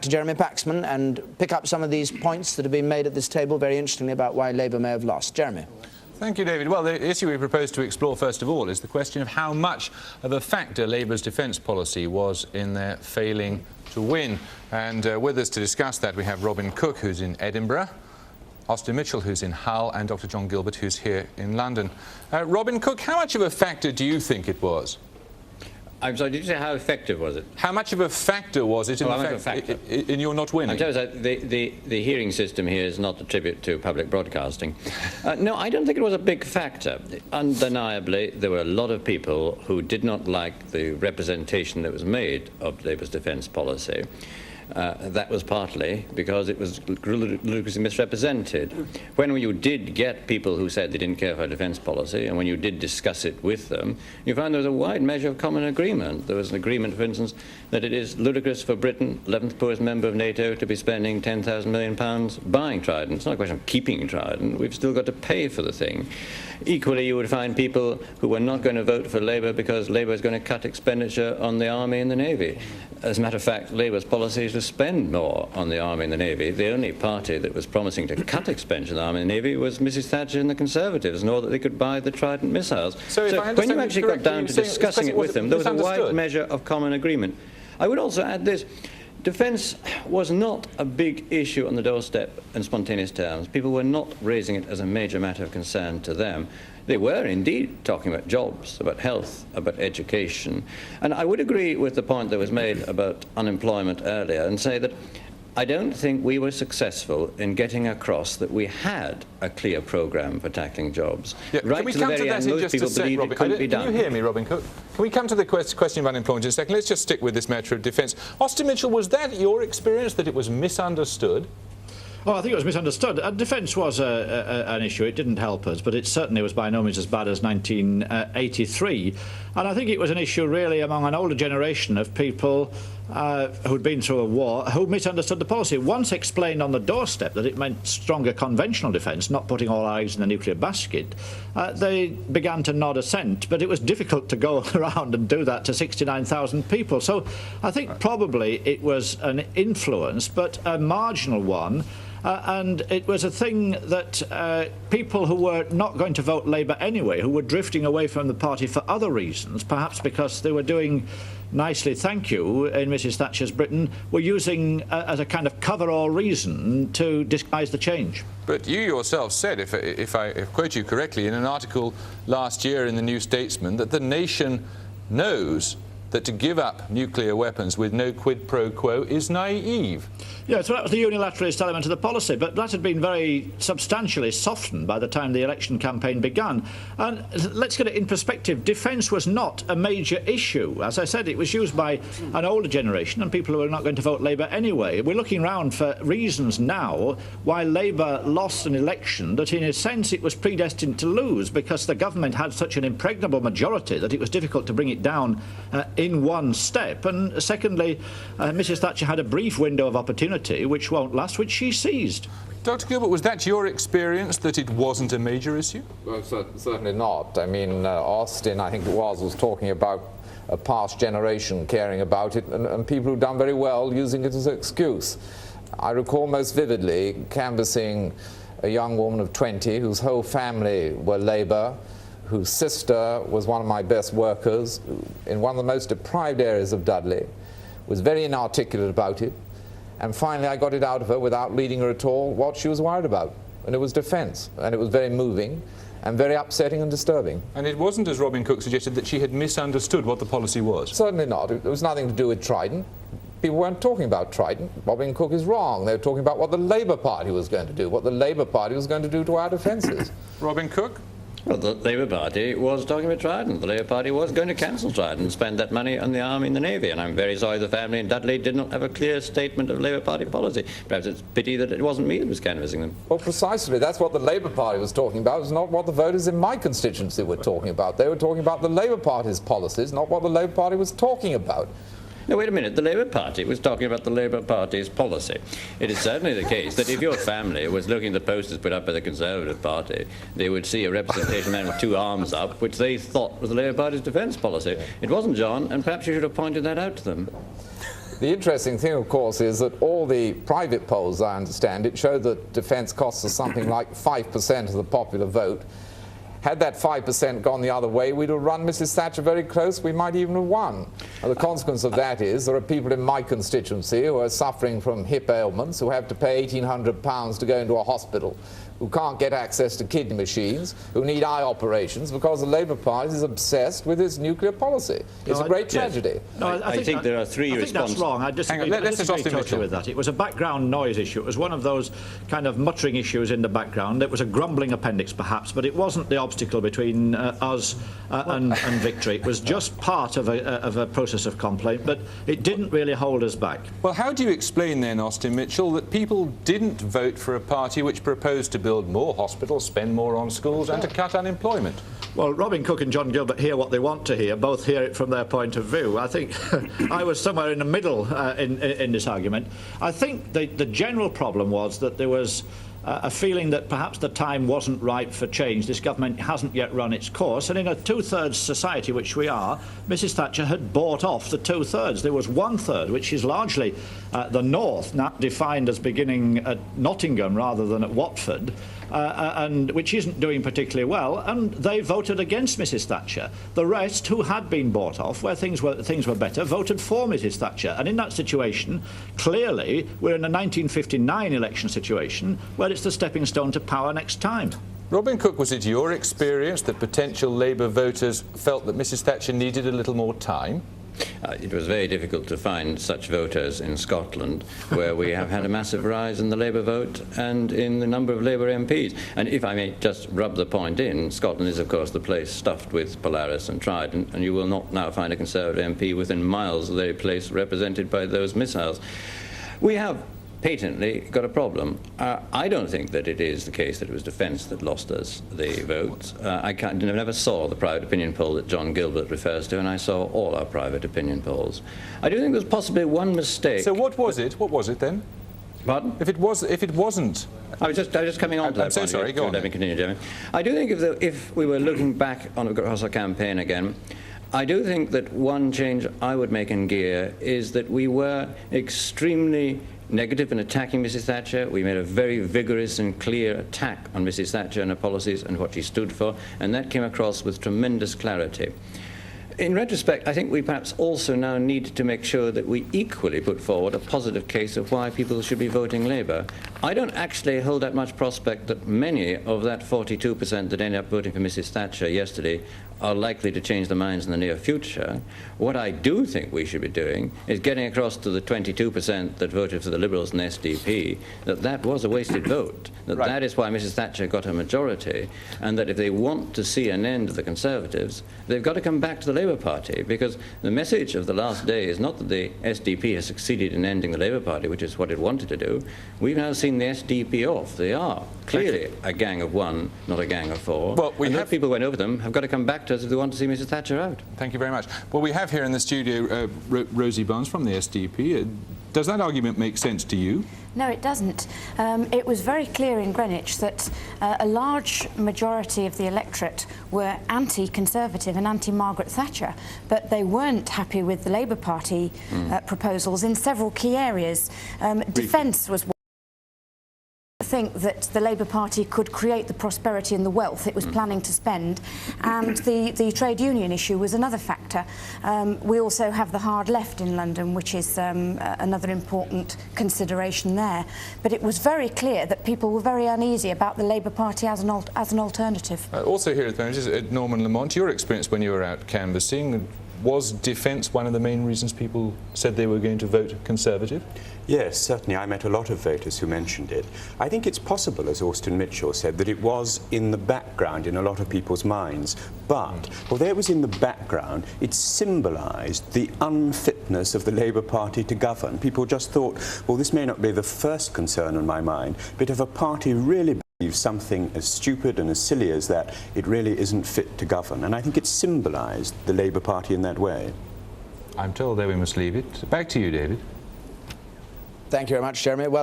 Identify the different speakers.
Speaker 1: to Jeremy Paxman and pick up some of these points that have been made at this table, very interestingly, about why Labour may have lost. Jeremy.
Speaker 2: Thank you, David. Well, the issue we propose to explore, first of all, is the question of how much of a factor Labour's defence policy was in their failing to win. And with us to discuss that, we have Robin Cook, who's in Edinburgh, Austin Mitchell, who's in Hull, and Dr. John Gilbert, who's here in London. Robin Cook, how much of a factor do you think it was?
Speaker 3: I'm sorry, did you say how effective was it?
Speaker 2: How much of a factor was it in your not winning?
Speaker 3: I tell you, the hearing system here is not a tribute to public broadcasting. No, I don't think it was a big factor. Undeniably, there were a lot of people who did not like the representation that was made of Labour's defence policy. That was partly because it was ludicrously misrepresented. When you did get people who said they didn't care for defence policy, and when you did discuss it with them, you found there was a wide measure of common agreement. There was an agreement, for instance, that it is ludicrous for Britain, 11th poorest member of NATO, to be spending £10,000 million buying Trident. It's not a question of keeping Trident. We've still got to pay for the thing. Equally, you would find people who were not going to vote for Labour because Labour is going to cut expenditure on the Army and the Navy. As a matter of fact, Labour's policy is to spend more on the Army and the Navy. The only party that was promising to cut expenditure on the Army and the Navy was Mrs Thatcher and the Conservatives, nor that they could buy the Trident missiles.
Speaker 2: So
Speaker 3: when you actually got down to discussing it with them, there was a wide measure of common agreement. I would also add this. Defence was not a big issue on the doorstep in spontaneous terms. People were not raising it as a major matter of concern to them. They were indeed talking about jobs, about health, about education. And I would agree with the point that was made about unemployment earlier and say that I don't think we were successful in getting across that we had a clear programme for tackling jobs.
Speaker 2: Yeah, right to the very end, most people believed it couldn't be done. Can you hear me, Robin Cook? Can we come to the question of unemployment in a second? Let's just stick with this matter of defence. Austin Mitchell, was that your experience, that it was misunderstood?
Speaker 4: Well, I think it was misunderstood. Defence was an issue. It didn't help us, but it certainly was by no means as bad as 1983. And I think it was an issue really among an older generation of people who'd been through a war, who misunderstood the policy. Once explained on the doorstep that it meant stronger conventional defence, not putting all our eggs in the nuclear basket, they began to nod assent. But it was difficult to go around and do that to 69,000 people. So I think probably it was an influence, but a marginal one. And it was a thing that people who were not going to vote Labour anyway, who were drifting away from the party for other reasons, perhaps because they were doing nicely, thank you, in Mrs Thatcher's Britain, were using as a kind of cover-all reason to disguise the change.
Speaker 2: But you yourself said, if I quote you correctly, in an article last year in the New Statesman, that the nation knows that to give up nuclear weapons with no quid pro quo is naive.
Speaker 4: Yeah, so that was the unilateralist element of the policy, but that had been very substantially softened by the time the election campaign began. And let's get it in perspective. Defence was not a major issue. As I said, it was used by an older generation and people who were not going to vote Labour anyway. We're looking round for reasons now why Labour lost an election that in a sense it was predestined to lose, because the government had such an impregnable majority that it was difficult to bring it down in one step. And secondly, Mrs Thatcher had a brief window of opportunity which won't last, which she seized.
Speaker 2: Dr Gilbert, was that your experience, that it wasn't a major issue?
Speaker 5: Well, certainly not. I mean, Austin, I think it was talking about a past generation caring about it, and people who've done very well using it as an excuse. I recall most vividly canvassing a young woman of 20 whose whole family were Labour, whose sister was one of my best workers in one of the most deprived areas of Dudley, was very inarticulate about it. And finally, I got it out of her without leading her at all what she was worried about. And it was defence. And it was very moving and very upsetting and disturbing.
Speaker 2: And it wasn't, as Robin Cook suggested, that she had misunderstood what the policy was?
Speaker 5: Certainly not. It was nothing to do with Trident. People weren't talking about Trident. Robin Cook is wrong. They were talking about what the Labour Party was going to do, what the Labour Party was going to do to our defences.
Speaker 2: Robin Cook?
Speaker 3: Well, the Labour Party was talking about Trident. The Labour Party was going to cancel Trident and spend that money on the Army and the Navy. And I'm very sorry the family in Dudley did not have a clear statement of Labour Party policy. Perhaps it's a pity that it wasn't me that was canvassing them.
Speaker 5: Well, precisely. That's what the Labour Party was talking about. It's not what the voters in my constituency were talking about. They were talking about the Labour Party's policies, not what the Labour Party was talking about.
Speaker 3: No, wait a minute. The Labour Party was talking about the Labour Party's policy. It is certainly the case that if your family was looking at the posters put up by the Conservative Party, they would see a representation man with two arms up, which they thought was the Labour Party's defence policy. It wasn't, John, and perhaps you should have pointed that out to them.
Speaker 5: The interesting thing, of course, is that all the private polls, I understand, it showed that defence costs us something like 5% of the popular vote. Had that 5% gone the other way, we'd have run Mrs. Thatcher very close. We might even have won. And the consequence of that is there are people in my constituency who are suffering from hip ailments, who have to pay £1,800 to go into a hospital, who can't get access to kidney machines, who need eye operations because the Labour Party is obsessed with its nuclear policy. It's a great tragedy.
Speaker 3: No, I think there are three responses.
Speaker 4: I think that's wrong. I disagree,
Speaker 2: let's
Speaker 4: I disagree totally with that. It was a background noise issue. It was one of those kind of muttering issues in the background. It was a grumbling appendix, perhaps, but it wasn't the obstacle between us and victory. It was just part of a process of complaint, but it didn't really hold us back.
Speaker 2: Well, how do you explain then, Austin Mitchell, that people didn't vote for a party which proposed to build more hospitals, spend more on schools and to cut unemployment?
Speaker 4: Well, Robin Cook and John Gilbert hear what they want to hear, both hear it from their point of view. I think I was somewhere in the middle in this argument. I think the general problem was that there was a feeling that perhaps the time wasn't right for change. This government hasn't yet run its course, and in a two-thirds society, which we are, Mrs. Thatcher had bought off the two-thirds. There was one-third, which is largely the north, now defined as beginning at Nottingham rather than at Watford, and which isn't doing particularly well, and they voted against Mrs. Thatcher. The rest, who had been bought off, where things were better, voted for Mrs. Thatcher. And in that situation, clearly, we're in a 1959 election situation where it's the stepping stone to power next time.
Speaker 2: Robin Cook, was it your experience that potential Labour voters felt that Mrs. Thatcher needed a little more time?
Speaker 3: It was very difficult to find such voters in Scotland, where we have had a massive rise in the Labour vote and in the number of Labour MPs. And if I may just rub the point in, Scotland is, of course, the place stuffed with Polaris and Trident, and you will not now find a Conservative MP within miles of the place represented by those missiles. We have patently got a problem. I don't think that it is the case that it was defence that lost us the votes. I never saw the private opinion poll that John Gilbert refers to, and I saw all our private opinion polls. I do think there's possibly one mistake.
Speaker 2: So what was it? What was it then?
Speaker 3: Pardon?
Speaker 2: If it wasn't.
Speaker 3: I was just coming on to that.
Speaker 2: I'm so sorry. Go on.
Speaker 3: Let me continue, Jeremy. I do think if we were looking back on across our campaign again, I do think that one change I would make in gear is that we were extremely negative in attacking Mrs. Thatcher. We made a very vigorous and clear attack on Mrs. Thatcher and her policies and what she stood for, and that came across with tremendous clarity. In retrospect, I think we perhaps also now need to make sure that we equally put forward a positive case of why people should be voting Labour. I don't actually hold that much prospect that many of that 42% that ended up voting for Mrs. Thatcher yesterday are likely to change their minds in the near future. What I do think we should be doing is getting across to the 22% that voted for the Liberals and SDP that was a wasted vote, that is why Mrs. Thatcher got her majority, and that if they want to see an end of the Conservatives, they've got to come back to the Labour Party, because the message of the last day is not that the SDP has succeeded in ending the Labour Party, which is what it wanted to do. We've now seen the SDP off. They are clearly a gang of one, not a gang of four.
Speaker 2: Well,
Speaker 3: those people who went over them have got to come back to us if they want to see Mrs. Thatcher out.
Speaker 2: Thank you very much. Well, we have here in the studio Rosie Barnes from the SDP. Does that argument make sense to you?
Speaker 6: No, it doesn't. It was very clear in Greenwich that a large majority of the electorate were anti-Conservative and anti-Margaret Thatcher, but they weren't happy with the Labour Party proposals in several key areas. Defence was think that the Labour Party could create the prosperity and the wealth it was planning to spend, and the trade union issue was another factor. We also have the hard left in London, which is another important consideration there. But it was very clear that people were very uneasy about the Labour Party as an alternative.
Speaker 2: Also here at the moment is Norman Lamont. Your experience when you were out canvassing, was defence one of the main reasons people said they were going to vote Conservative?
Speaker 7: Yes, certainly. I met a lot of voters who mentioned it. I think it's possible, as Austin Mitchell said, that it was in the background in a lot of people's minds. But although it was in the background, it symbolised the unfitness of the Labour Party to govern. People just thought, well, this may not be the first concern on my mind, but if a party really believes something as stupid and as silly as that, it really isn't fit to govern. And I think it symbolised the Labour Party in that way.
Speaker 2: I'm told that we must leave it. Back to you, David.
Speaker 1: Thank you very much, Jeremy. Well,